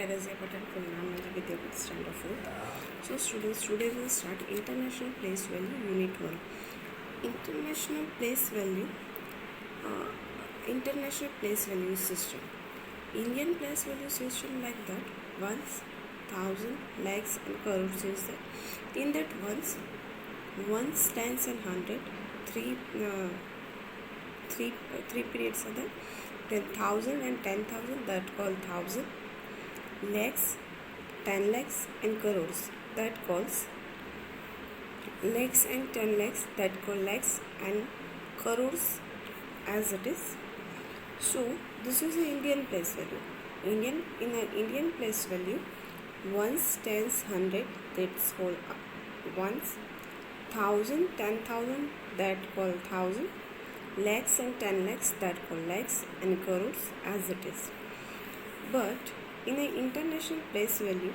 I, Razia Patel from Ramnagar Vidyapith Standard 4th. So students, today we will start International Place Value Unit 1. International Place Value International Place Value System. Indian Place Value System like that. Ones, thousand, lakhs and crores is there. In that ones, tens and hundred, three periods are there. Then 1,000 and 10,000, that called thousand. Lakhs, 10 lakhs and crores, that calls lakhs and 10 lakhs, that call lakhs and crores as it is. So this is the Indian place value. In an Indian place value, ones, tens, hundred, that's called ones. 1,000, 10,000, that called thousand. Lakhs and 10 lakhs, that call lakhs and crores as it is. But in an international place value,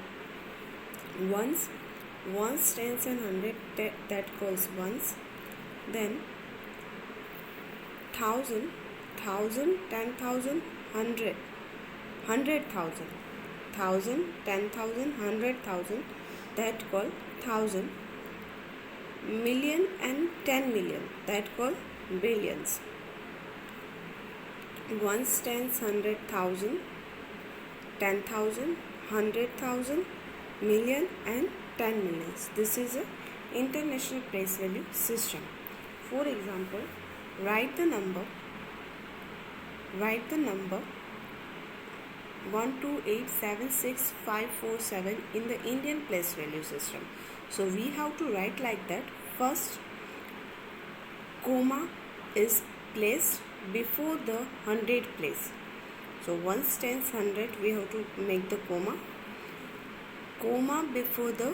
ones, tens and hundred, that calls ones. Then 1,000, 10,000, 100, 100,000, 1,000, 10,000, 100,000, that call thousand. Million and 10 million, that call billions. Ones, tens, 100,000, 10,000, 100,000, million and 10 millions. This is a international place value system. For example, write the number 12876,547 in the Indian place value system. So we have to write like that. First, comma is placed before the 100 place. So ones, tens, 100, we have to make the comma. Comma before the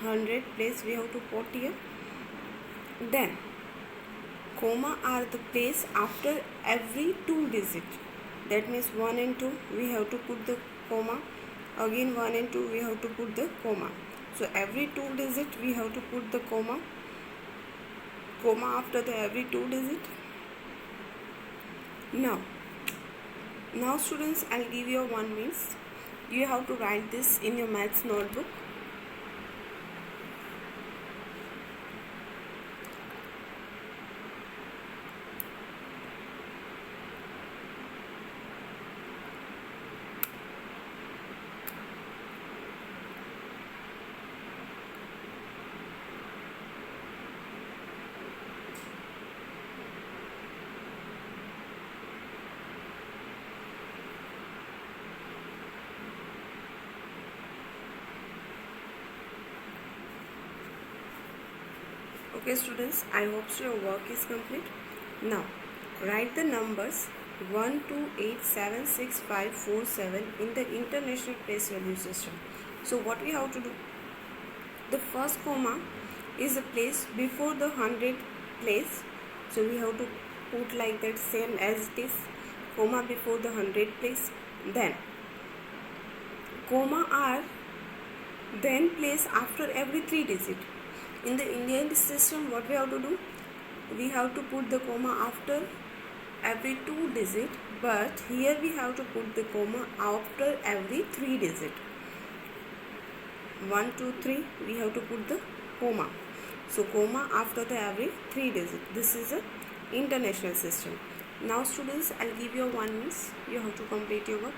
100 place we have to put here. Then comma are the place after every 2 digit. That means 1 and 2 we have to put the comma. Again 1 and 2 we have to put the comma. So every 2 digit we have to put the comma. Comma after the every 2 digit. Now students, I'll give you one means. You have to write this in your maths notebook. Okay students, I hope so your work is complete. Now write the numbers 12876,547 in the international place value system. So what we have to do, the first comma is a place before the 100 place. So we have to put like that, same as it is, comma before the 100 place. Then comma are then place after every 3 digit. In the Indian system, what we have to do? We have to put the comma after every 2 digit, but here we have to put the comma after every 3 digit. 1, 2, 3, we have to put the comma. So comma after the every 3 digit. This is a international system. Now students, I'll give you one means. You have to complete your work.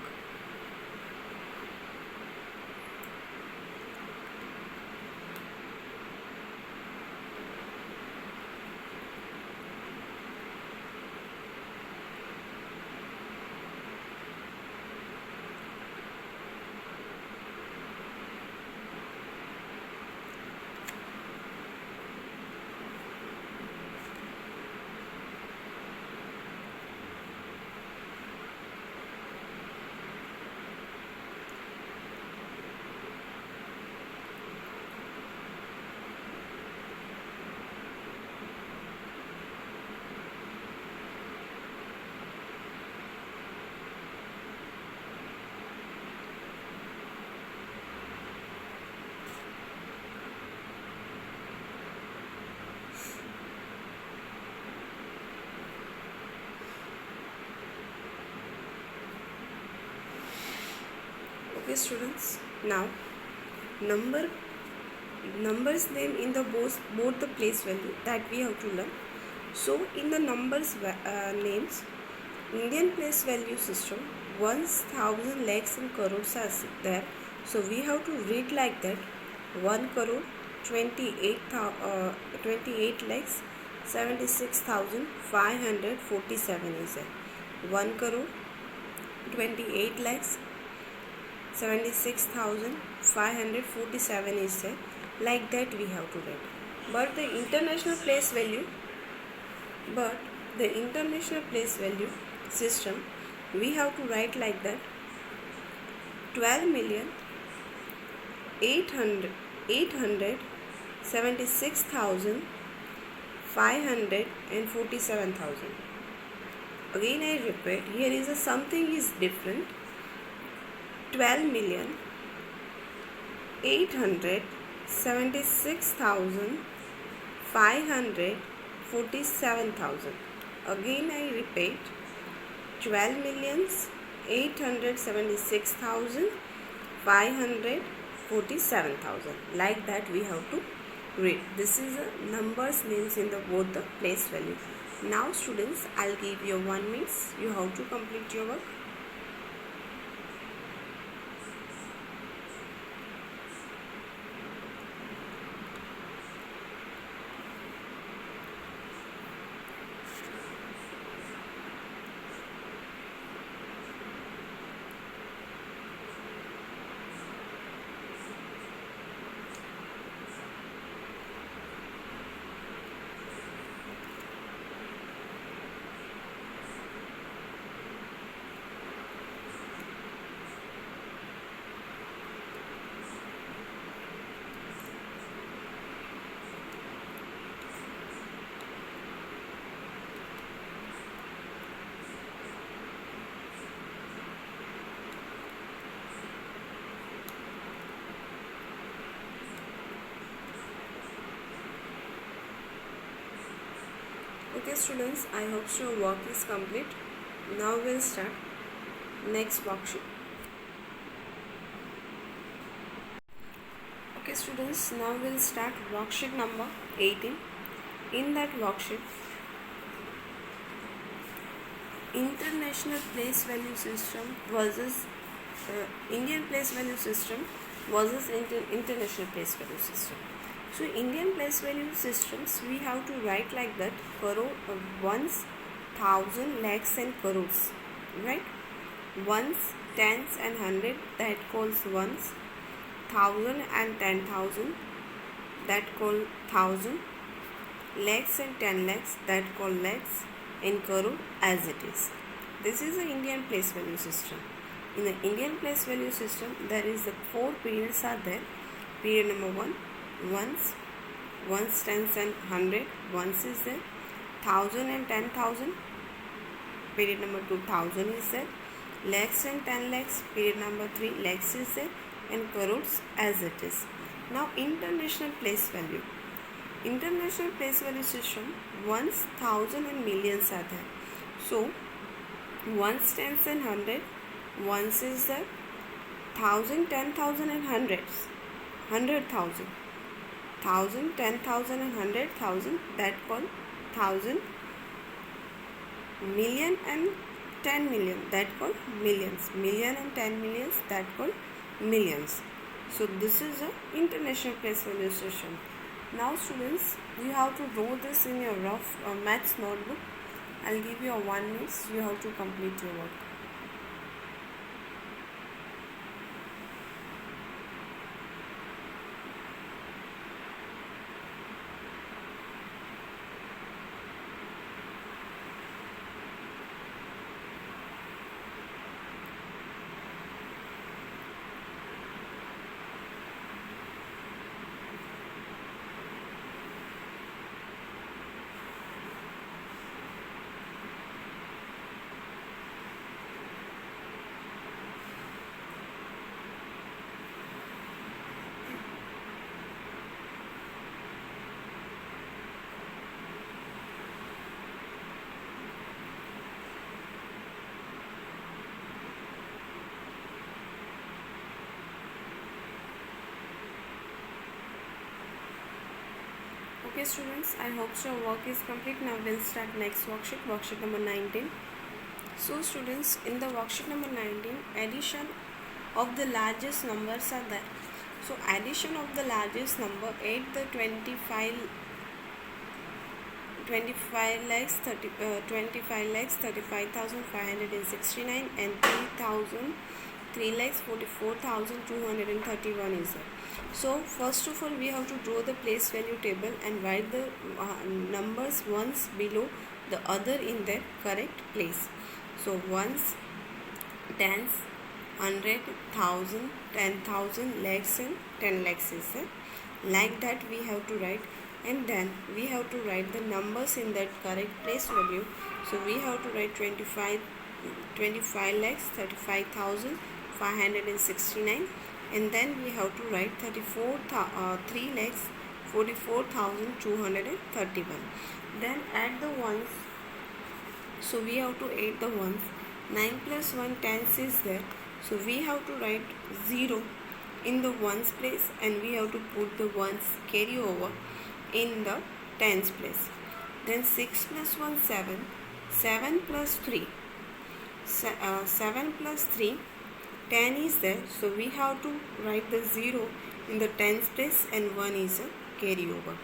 Okay students, now number numbers name in the both the place value that we have to learn. So in the numbers names, Indian place value system, ones, thousand, lakhs and crores are there. So we have to read like that: 1 crore 28 lakhs 76,547 is there. 1 crore 28 lakhs 76,547 is there. Like that we have to write. But the international place value system, we have to write like that: 12,876,547,000. Again I repeat, here is a something is different. 12,876,547,000. Again I repeat, 12,876,547,000. Like that we have to read. This is a numbers names in the both the place value. Now students, I'll give you 1 minute. You have to complete your work. Okay students, I hope your work is complete. Now we'll start next worksheet. Okay students, now we'll start worksheet number 18. In that worksheet, international place value system versus Indian place value system versus international place value system. So Indian place value systems, we have to write like that: crore, ones, thousand, lakhs and crores, right? Ones, tens and hundred, that calls ones. Thousand and 10,000, that call thousand. Lakhs and 10 lakhs, that call lakhs. And crore as it is. This is the Indian place value system. In the Indian place value system, there is the 4 periods are there. Period number 1, ones, tens and hundred, ones is there. Thousand and 10,000. Period number 2, thousand is there. Lakhs and 10 lakhs. Period number 3, lakhs is there. And crores as it is. Now international place value. International place value system, ones, thousand and millions are there. So ones, tens and hundred, ones is there. Thousand, 10,000 and hundreds, 100,000. Thousand, 10,000 and 100,000, that call thousand. Million and 10 million, that call millions. Million and 10 millions, that call millions. So this is a international place value system. Now students, you have to draw this in your rough maths notebook. I'll give you a 1 minute. You have to complete your work. Okay students, I hope so your work is complete. Now we'll start next worksheet, worksheet number 19. So students, in the worksheet number 19, addition of the largest numbers are there. So addition of the largest number 8 the 25 lakhs 35,569 and 3 lakhs 44,231 is there. So first of all we have to draw the place value table and write the numbers ones below the other in their correct place. So ones, tens, 100, 1000, 10,000, lakhs and 10 lakhs is there. Like that we have to write, and then we have to write the numbers in that correct place value. So we have to write 25 lakhs 35,569, and then we have to write 3 lakhs 44,231. Then add the ones. So we have to add the ones. 9 plus 1 tens is there. So we have to write 0 in the ones place, and we have to put the ones carry over in the tens place. Then 6 plus 1 7, 7 plus 3, 7 plus 3 10 is there. So we have to write the 0 in the tens place, and 1 is a carry over.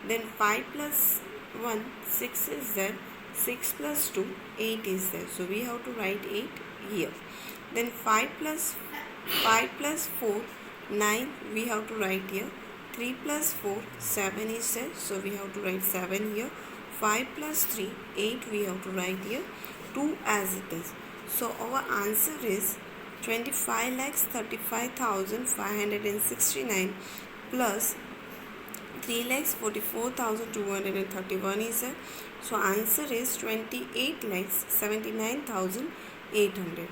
Then 5 plus 1 6 is there. 6 plus 2 8 is there. So we have to write 8 here. Then 5 plus 4 9 we have to write here. 3 plus 4 7 is there. So we have to write 7 here. 5 plus 3 8 we have to write here. 2 as it is. So our answer is 25 lakhs 35,569 plus 3 lakhs 44,231 is there. So answer is 28 lakhs 79,800.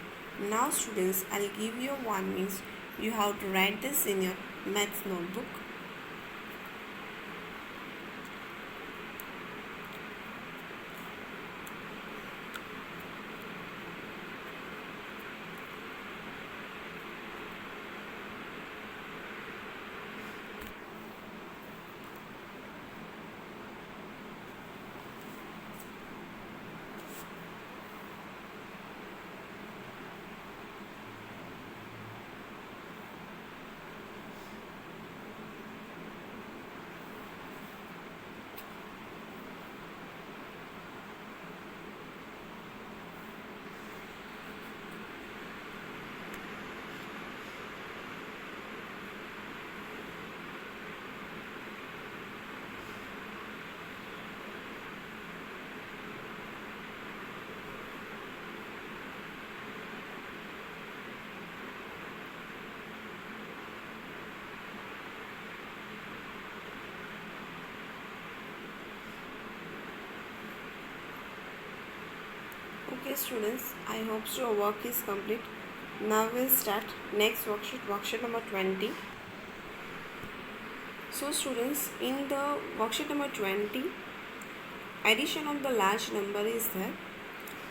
Now students, I'll give you one means you have to write this in your maths notebook. Okay students, I hope so your work is complete. Now we'll start next worksheet, worksheet number 20. So students, in the worksheet number 20, addition of the large number is there.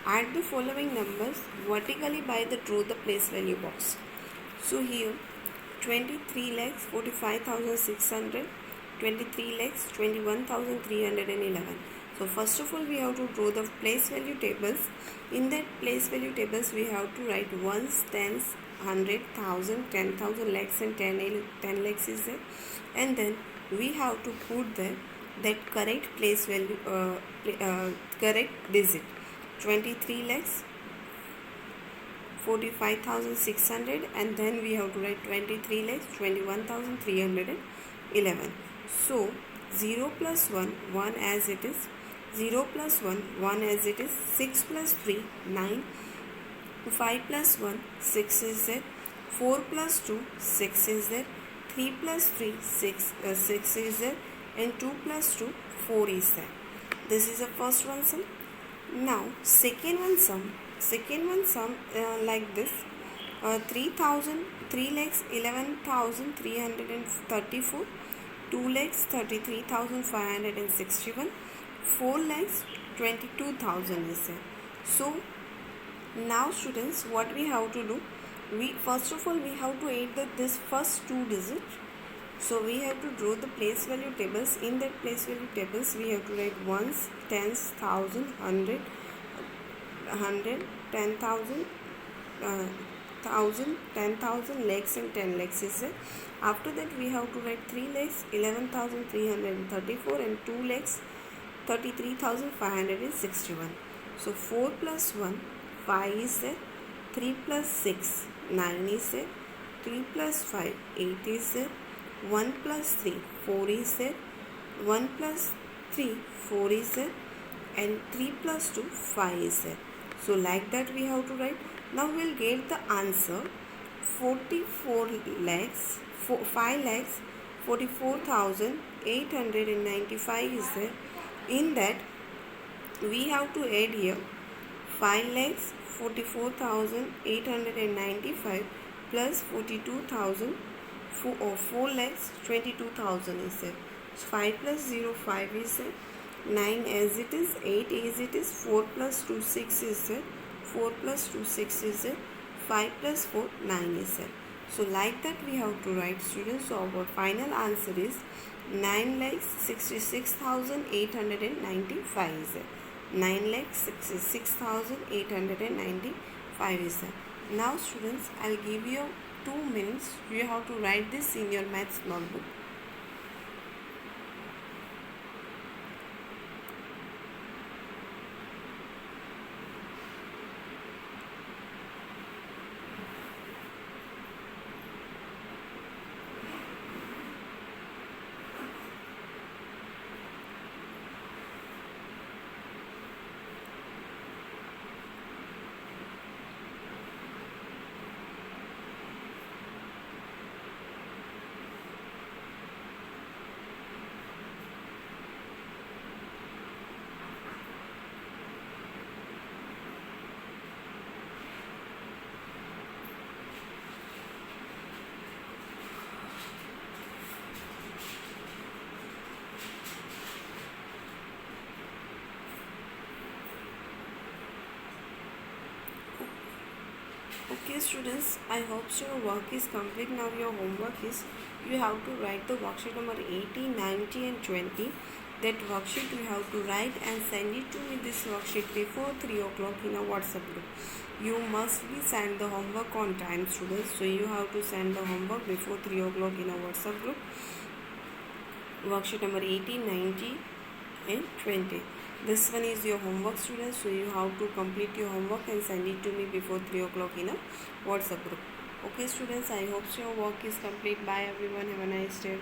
Add the following numbers vertically by the draw the place value box. So here 23 lakhs 45,600, 23 lakhs 21,311. So first of all we have to draw the place value tables. In that place value tables we have to write ones, tens, 100, 1000, 10,000, lakhs and 10 lakhs is there. And then we have to put that correct place value, correct digit. 23 lakhs 45,600, and then we have to write 23 lakhs 21,311. So 0 plus 1 1 as it is, 0 plus 1 1 as it is, 6 plus 3 9, 5 plus 1 6 is there, 4 plus 2 6 is there, 3 plus 3 6 is there, and 2 plus 2 4 is there. This is the first one sum. Now second one sum like this. 3 lakhs 11,334, 2 lakhs 33,561, 4 lakhs 22,000 is there. So now students, what we have to do, we first of all we have to add this first two digits. So we have to draw the place value tables. In that place value tables, we have to write ones, tens, thousand, hundred, 10,000, thousand, 10,000, lakhs, and 10 lakhs is it. After that, we have to write 3 lakhs, 11,334, and 2 lakhs, 33,561. So 4 plus 1, 5 is there. 3 plus 6, 9 is there. 3 plus 5, 8 is there. 1 plus 3, 4 is there. 1 plus 3, 4 is there. And 3 plus 2, 5 is there. So like that we have to write. Now we'll get the answer 44 lakhs, 5 lakhs 44,895 is there. In that we have to add here 5 lakhs 44,895 plus 42,000, 4 lakhs 22,000 is there. So 5 plus 0, 5 is there. 9 as it is, 8 as it is, 4 plus 2, 6 is there. 4 plus 2, 6 is there. 5 plus 4, 9 is there. So like that we have to write, students. So our final answer is 9,66,895 is there. 9,66,895 is there. Now students, I'll give you 2 minutes. You have to write this in your maths notebook. Okay students, I hope so your work is complete. Now your homework is, you have to write the worksheet number 80, 90 and 20. That worksheet you have to write and send it to me, this worksheet, before 3 o'clock in a WhatsApp group. You must be send the homework on time, students. So you have to send the homework before 3 o'clock in a WhatsApp group. Worksheet number 80, 90 and 20. This one is your homework, students. So you have to complete your homework and send it to me before 3 o'clock in a WhatsApp group. Okay students, I hope so your work is complete. Bye everyone, have a nice day.